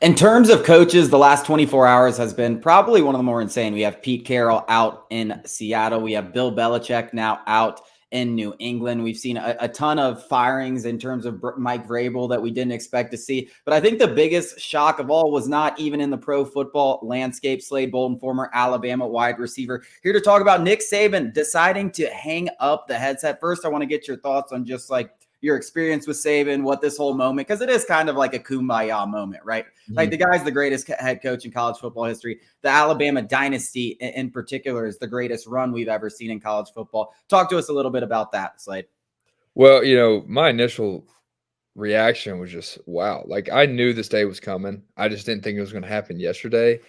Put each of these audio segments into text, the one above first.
In terms of coaches, the last 24 hours has been probably one of the more insane. We have Pete Carroll out in Seattle. We have Bill Belichick now out in New England. We've seen a ton of firings in terms of Mike Vrabel that we didn't expect to see. But I think the biggest shock of all was not even in the pro football landscape. Slade Bolden, former Alabama wide receiver, here to talk about Nick Saban deciding to hang up the headset. First, I want to get your thoughts on just like your experience with Saban, what this whole moment, because it is kind of like a kumbaya moment, right? Like the guy's the greatest head coach in college football history. The Alabama dynasty in particular is the greatest run we've ever seen in college football. Talk to us a little bit about that, Slade. Well, my initial reaction was just wow. Like I knew this day was coming. I just didn't think it was going to happen yesterday.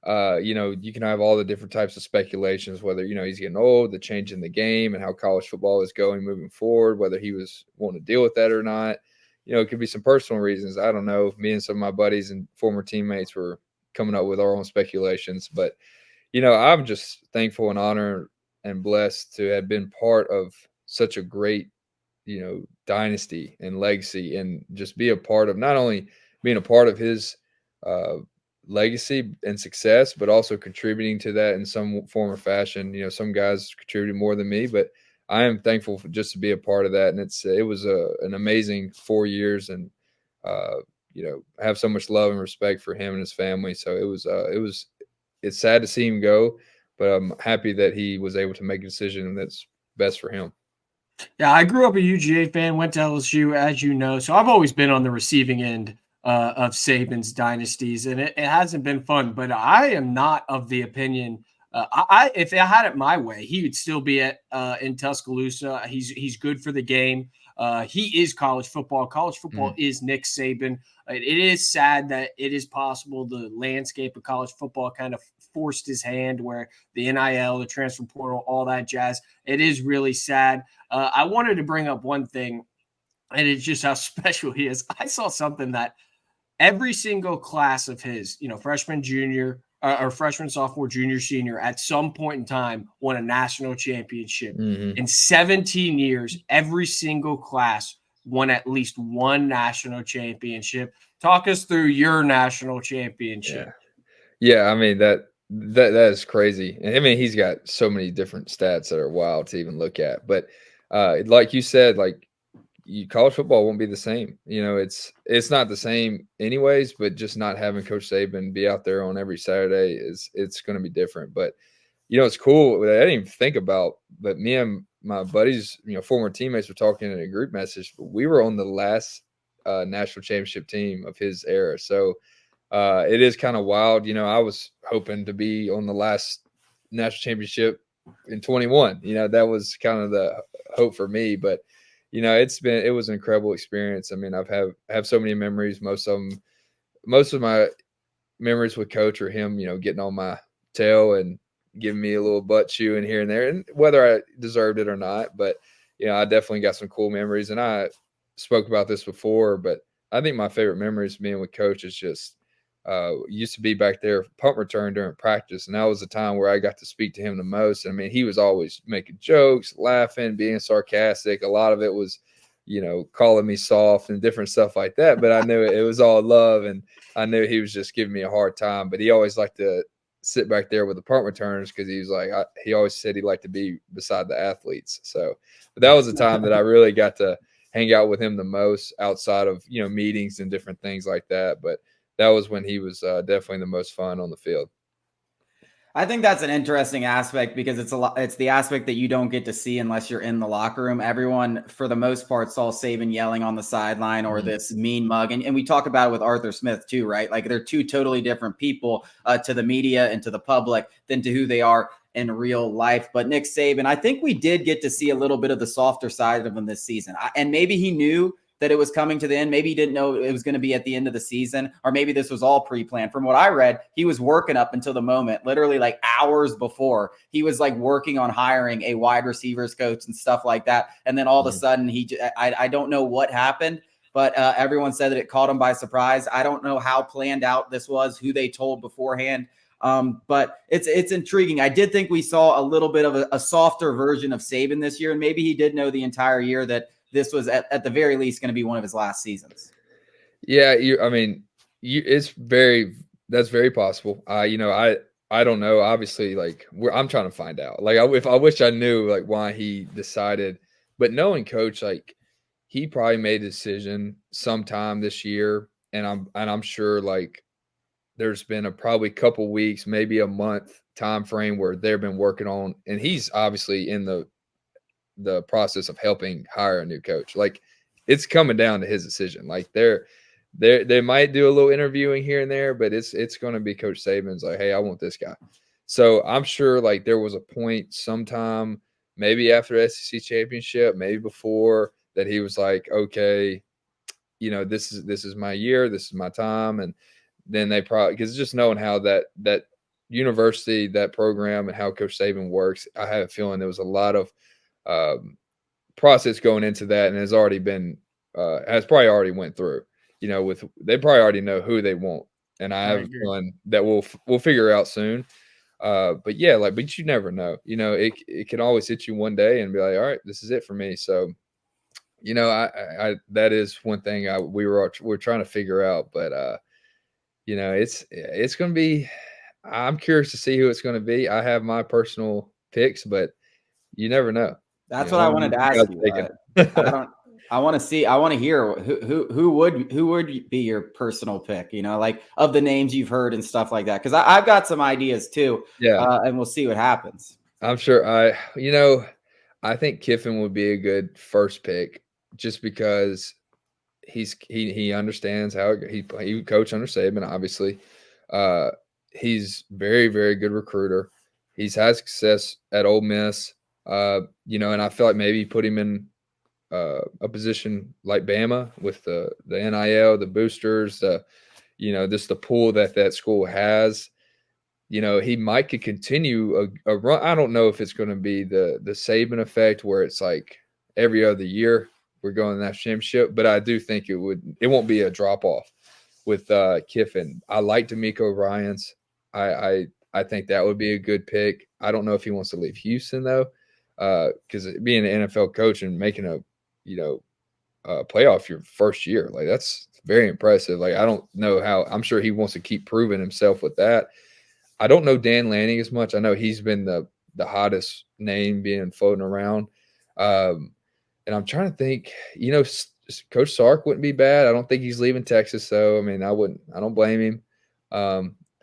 You can have all the different types of speculations, whether, he's getting old, the change in the game and how college football is going moving forward, whether he was wanting to deal with that or not. It could be some personal reasons. I don't know. Me and some of my buddies and former teammates were coming up with our own speculations, but I'm just thankful and honored and blessed to have been part of such a great, dynasty and legacy, and just be a part of not only being a part of his uh, legacy and success, but also contributing to that in some form or fashion. Some guys contributed more than me, but I am thankful for just to be a part of that. And it was an amazing 4 years, and uh, I have so much love and respect for him and his family. So it's sad to see him go, but I'm happy that he was able to make a decision that's best for him. Yeah, I grew up a UGA fan, went to LSU, as you know, so I've always been on the receiving end of Saban's dynasties, and it hasn't been fun. But I am not of the opinion. If I had it my way, he would still be at in Tuscaloosa. He's good for the game. He is college football. College football is Nick Saban. It is sad that it is possible the landscape of college football kind of forced his hand, where the NIL, the transfer portal, all that jazz. It is really sad. I wanted to bring up one thing, and it's just how special he is. I saw something that every single class of his, freshman, junior, or freshman, sophomore, junior, senior, at some point in time won a national championship. In 17 years, every single class won at least one national championship. Talk us through your national championship. Yeah. I mean, that is crazy. And I mean, he's got so many different stats that are wild to even look at. But like you said, like college football won't be the same. It's not the same anyways, but just not having Coach Saban be out there on every Saturday it's going to be different. But it's cool. I didn't even think about, but me and my buddies, former teammates were talking in a group message. But we were on the last national championship team of his era, so it is kind of wild. I was hoping to be on the last national championship in 21. That was kind of the hope for me, but it was an incredible experience. I mean, have so many memories. Most of my memories with Coach are him, getting on my tail and giving me a little butt chew in here and there, and whether I deserved it or not. But I definitely got some cool memories, and I spoke about this before, but I think my favorite memories being with Coach is just used to be back there for punt return during practice, and that was the time where I got to speak to him the most. And I mean, he was always making jokes, laughing, being sarcastic. A lot of it was, calling me soft and different stuff like that. But I knew it was all love, and I knew he was just giving me a hard time. But he always liked to sit back there with the punt returners because he was like, he always said he liked to be beside the athletes. So, but that was the time that I really got to hang out with him the most outside of meetings and different things like that. But that was when he was definitely the most fun on the field. I think that's an interesting aspect because it's the aspect that you don't get to see unless you're in the locker room. Everyone, for the most part, saw Saban yelling on the sideline or this mean mug. And we talk about it with Arthur Smith too, right? Like they're two totally different people to the media and to the public than to who they are in real life. But Nick Saban, I think we did get to see a little bit of the softer side of him this season. And maybe he knew that it was coming to the end. Maybe he didn't know it was going to be at the end of the season, or maybe this was all pre-planned. From what I read, he was working up until the moment, literally like hours before. He was like working on hiring a wide receivers coach and stuff like that. And then all of a sudden, I don't know what happened, but everyone said that it caught him by surprise. I don't know how planned out this was, who they told beforehand. But it's intriguing. I did think we saw a little bit of a softer version of Saban this year, and maybe he did know the entire year that this was at the very least going to be one of his last seasons. Yeah, I mean, that's very possible. I don't know. Obviously, like I'm trying to find out. Like I wish I knew like why he decided, but knowing Coach, like he probably made a decision sometime this year, and I'm sure like there's been probably couple weeks, maybe a month time frame where they've been working on, and he's obviously in the process of helping hire a new coach. Like it's coming down to his decision. Like they might do a little interviewing here and there, but it's going to be Coach Saban's like, hey, I want this guy. So I'm sure like there was a point sometime, maybe after the SEC championship, maybe before, that he was like, okay, this is my year, this is my time. And then they probably, because just knowing how that university, that program, and how Coach Saban works, I have a feeling there was a lot of process going into that, and has already been has probably already went through. They probably already know who they want, and I have a feeling that we'll figure out soon. But yeah, but you never know. It can always hit you one day and be like, all right, this is it for me. So, I that is one thing we're trying to figure out. But it's going to be. I'm curious to see who it's going to be. I have my personal picks, but you never know. That's what I wanted to ask you. I want to hear who would be your personal pick, like of the names you've heard and stuff like that. Cause I've got some ideas too. Yeah. And we'll see what happens. I'm sure I think Kiffin would be a good first pick just because he understands how he coached under Saban, obviously. He's very, very good recruiter. He's had success at Ole Miss, and I feel like maybe put him in a position like Bama with the NIL, the boosters, just the pool that school has. He might could continue a run. I don't know if it's going to be the Saban effect where it's like every other year we're going to the national championship, but I do think it won't be a drop off with Kiffin. I like D'Amico Ryans. I think that would be a good pick. I don't know if he wants to leave Houston though, because being an NFL coach and making a playoff your first year, like that's very impressive. Like I don't know how. I'm sure he wants to keep proving himself with that. I don't know Dan Lanning as much. I know he's been the hottest name being floating around, and I'm trying to think. Coach Sark wouldn't be bad. I don't think he's leaving Texas, so I mean, I don't blame him.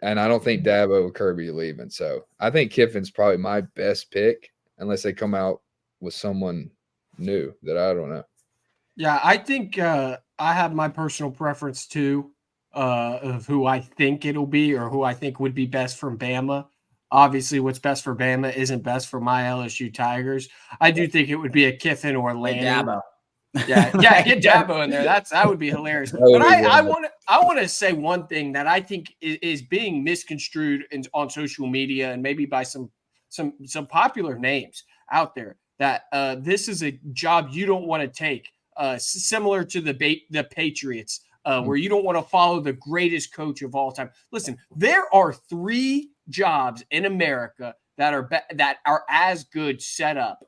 And I don't think Dabo or Kirby are leaving. So I think Kiffin's probably my best pick, unless they come out with someone new that I don't know. Yeah, I think I have my personal preference too of who I think it'll be or who I think would be best from Bama. Obviously, what's best for Bama isn't best for my LSU Tigers. I do think it would be a Kiffin or Lanning. Dabo. Yeah, get Dabo in there. That would be hilarious. But I want to say one thing that I think is being misconstrued on social media and maybe by some popular names out there, that this is a job you don't want to take, similar to the Patriots, where you don't want to follow the greatest coach of all time. Listen, there are 3 jobs in America that are as good set up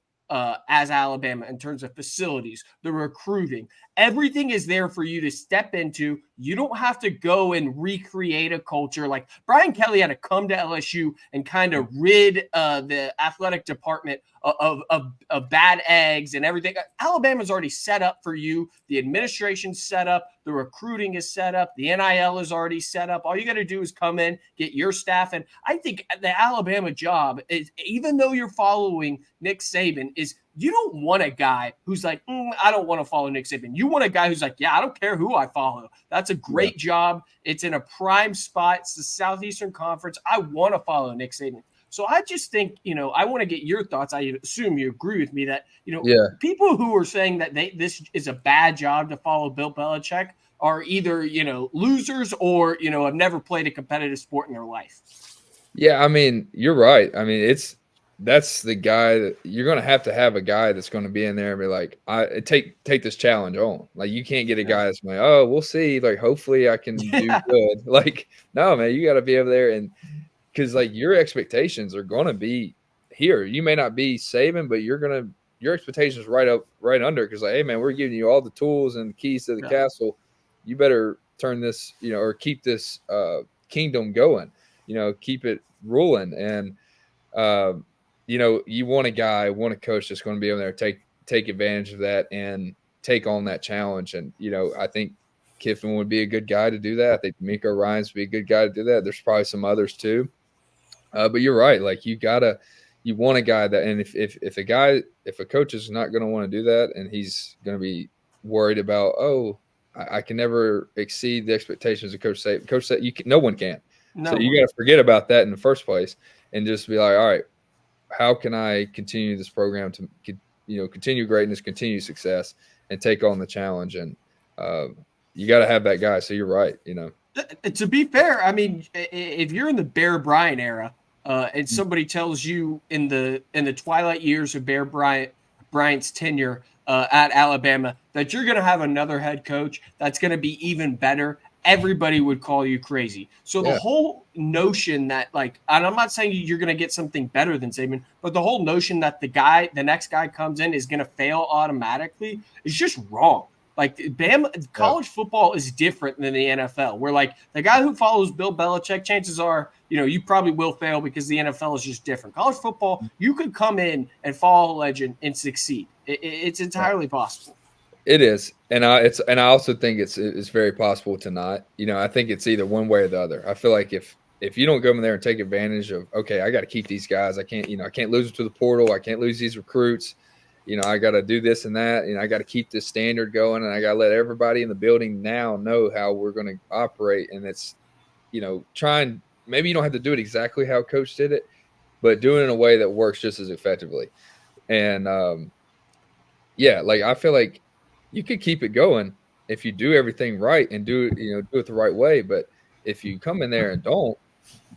as Alabama in terms of facilities, the recruiting. Everything is there for you to step into. You don't have to go and recreate a culture. Like Brian Kelly had to come to LSU and kind of rid the athletic department of bad eggs and everything. Alabama's already set up for you. The administration's set up. The recruiting is set up. The NIL is already set up. All you got to do is come in, get your staff. And I think the Alabama job is, even though you're following Nick Saban, is you don't want a guy who's like, I don't want to follow Nick Saban. You want a guy who's like, yeah, I don't care who I follow. That's a great job. It's in a prime spot. It's the Southeastern Conference. I want to follow Nick Saban. So I just think, I want to get your thoughts. I assume you agree with me that, people who are saying that this is a bad job to follow Bill Belichick are either, losers or, have never played a competitive sport in their life. Yeah, I mean, you're right. I mean, that's the guy that you're going to have a guy that's going to be in there and be like, take this challenge on. Like, you can't get a guy that's like, oh, we'll see. Like, hopefully I can do good. Like, no, man, you got to be over there. And because like your expectations are going to be here. You may not be Saban, but your expectations right under. Because like, hey man, we're giving you all the tools and the keys to the castle. You better turn this, or keep this kingdom going, keep it rolling. And, you want a coach that's going to be able to take advantage of that and take on that challenge. And, I think Kiffin would be a good guy to do that. I think Miko Ryans would be a good guy to do that. There's probably some others too. But you're right. Like you want a guy that, and if a coach is not going to want to do that, and he's going to be worried about, I can never exceed the expectations of Coach Saban. No one can. So you got to forget about that in the first place and just be like, all right, how can I continue this program to, continue greatness, continue success, and take on the challenge? And you got to have that guy. So you're right. To be fair, I mean, if you're in the Bear Bryant era, and somebody tells you in the twilight years of Bear Bryant's tenure at Alabama that you're going to have another head coach that's going to be even better, everybody would call you crazy. So the whole notion that, like, and I'm not saying you're going to get something better than Saban, but the whole notion that the next guy comes in is going to fail automatically is just wrong. Like college football is different than the NFL, where like the guy who follows Bill Belichick, chances are, you probably will fail because the NFL is just different. College football, you could come in and follow a legend and succeed. It's entirely possible. It is. And I also think it's very possible to not, I think it's either one way or the other. I feel like if you don't go in there and take advantage of, okay, I got to keep these guys. I can't lose them to the portal. I can't lose these recruits. I got to do this and that, I got to keep this standard going, and I got to let everybody in the building now know how we're going to operate. And it's, maybe you don't have to do it exactly how Coach did it, but do it in a way that works just as effectively. And, like I feel like you could keep it going if you do everything right and do it the right way. But if you come in there and don't,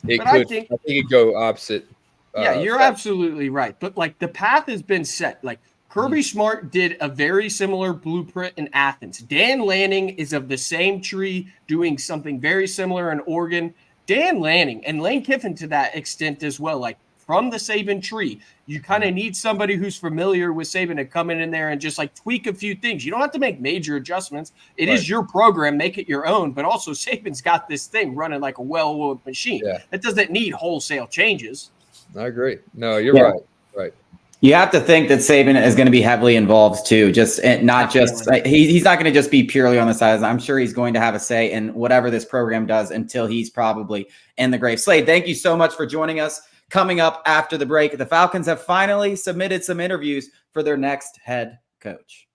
I think it could go opposite. You're absolutely right. But like the path has been set. Like Kirby Smart did a very similar blueprint in Athens. Dan Lanning is of the same tree doing something very similar in Oregon. Dan Lanning and Lane Kiffin to that extent as well. Like from the Saban tree, you kind of need somebody who's familiar with Saban to come in there and just like tweak a few things. You don't have to make major adjustments. It is your program. Make it your own. But also Saban's got this thing running like a well-oiled machine. Yeah. It doesn't need wholesale changes. I agree. No, you're right. Right. You have to think that Saban is going to be heavily involved too. He's not going to just be purely on the sides. I'm sure he's going to have a say in whatever this program does until he's probably in the grave. Slade, thank you so much for joining us. Coming up after the break, the Falcons have finally submitted some interviews for their next head coach.